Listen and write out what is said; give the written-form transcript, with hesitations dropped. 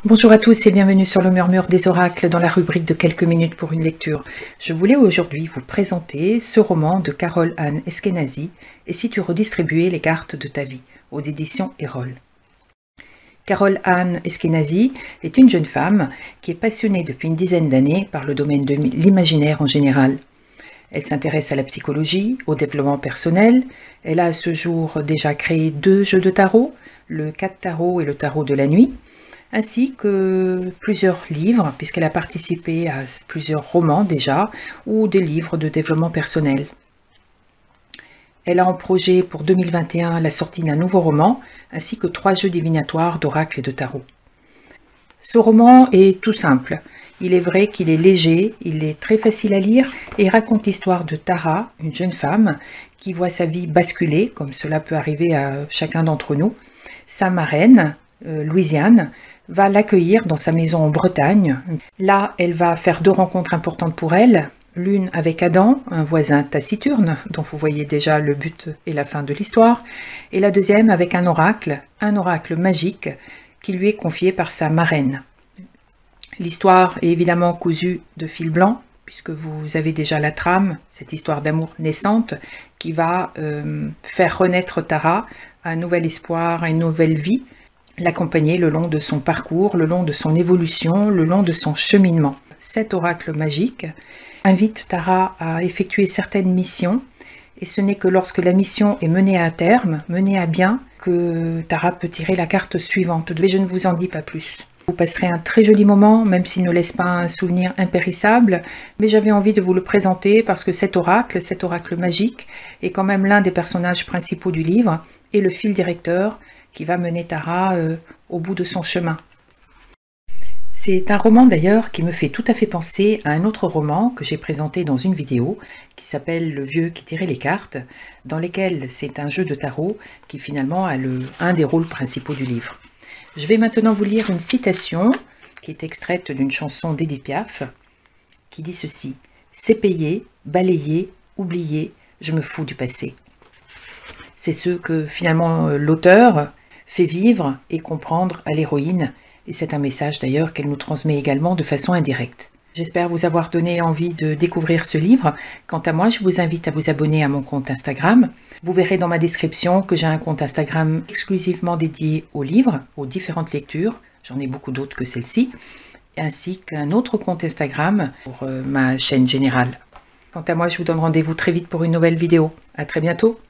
Bonjour à tous et bienvenue sur le Murmure des Oracles dans la rubrique de quelques minutes pour une lecture. Je voulais aujourd'hui vous présenter ce roman de Carole Anne Eskenazi, Et si tu redistribuais les cartes de ta vie, aux éditions Erol. Carole Anne Eskenazi est une jeune femme qui est passionnée depuis une dizaine d'années par le domaine de l'imaginaire en général. Elle s'intéresse à la psychologie, au développement personnel. Elle a à ce jour déjà créé 2 jeux de tarot, le 4 tarot et le tarot de la nuit, ainsi que plusieurs livres, puisqu'elle a participé à plusieurs romans déjà, ou des livres de développement personnel. Elle a en projet pour 2021 la sortie d'un nouveau roman, ainsi que 3 jeux divinatoires d'oracle et de tarot. Ce roman est tout simple. Il est vrai qu'il est léger, il est très facile à lire et raconte l'histoire de Tara, une jeune femme qui voit sa vie basculer, comme cela peut arriver à chacun d'entre nous. Sa marraine, Louisiane, va l'accueillir dans sa maison en Bretagne. Là, elle va faire 2 rencontres importantes pour elle. L'une avec Adam, un voisin taciturne, dont vous voyez déjà le but et la fin de l'histoire, et la deuxième avec un oracle magique qui lui est confié par sa marraine. L'histoire est évidemment cousue de fil blanc, puisque vous avez déjà la trame, cette histoire d'amour naissante qui va faire renaître Tara à un nouvel espoir, à une nouvelle vie, l'accompagner le long de son parcours, le long de son évolution, le long de son cheminement. Cet oracle magique invite Tara à effectuer certaines missions, et ce n'est que lorsque la mission est menée à terme, menée à bien, que Tara peut tirer la carte suivante. Mais je ne vous en dis pas plus. Vous passerez un très joli moment, même s'il ne laisse pas un souvenir impérissable, mais j'avais envie de vous le présenter parce que cet oracle magique, est quand même l'un des personnages principaux du livre, et le fil directeur qui va mener Tara au bout de son chemin. C'est un roman d'ailleurs qui me fait tout à fait penser à un autre roman que j'ai présenté dans une vidéo qui s'appelle Le vieux qui tirait les cartes, dans lequel c'est un jeu de tarot qui finalement a un des rôles principaux du livre. Je vais maintenant vous lire une citation qui est extraite d'une chanson d'Édith Piaf qui dit ceci: « C'est payé, balayé, oublié, je me fous du passé. » C'est ce que finalement l'auteur fait vivre et comprendre à l'héroïne, et c'est un message d'ailleurs qu'elle nous transmet également de façon indirecte. J'espère vous avoir donné envie de découvrir ce livre. Quant à moi, je vous invite à vous abonner à mon compte Instagram. Vous verrez dans ma description que j'ai un compte Instagram exclusivement dédié aux livres, aux différentes lectures, j'en ai beaucoup d'autres que celle-ci, ainsi qu'un autre compte Instagram pour ma chaîne générale. Quant à moi, je vous donne rendez-vous très vite pour une nouvelle vidéo. À très bientôt.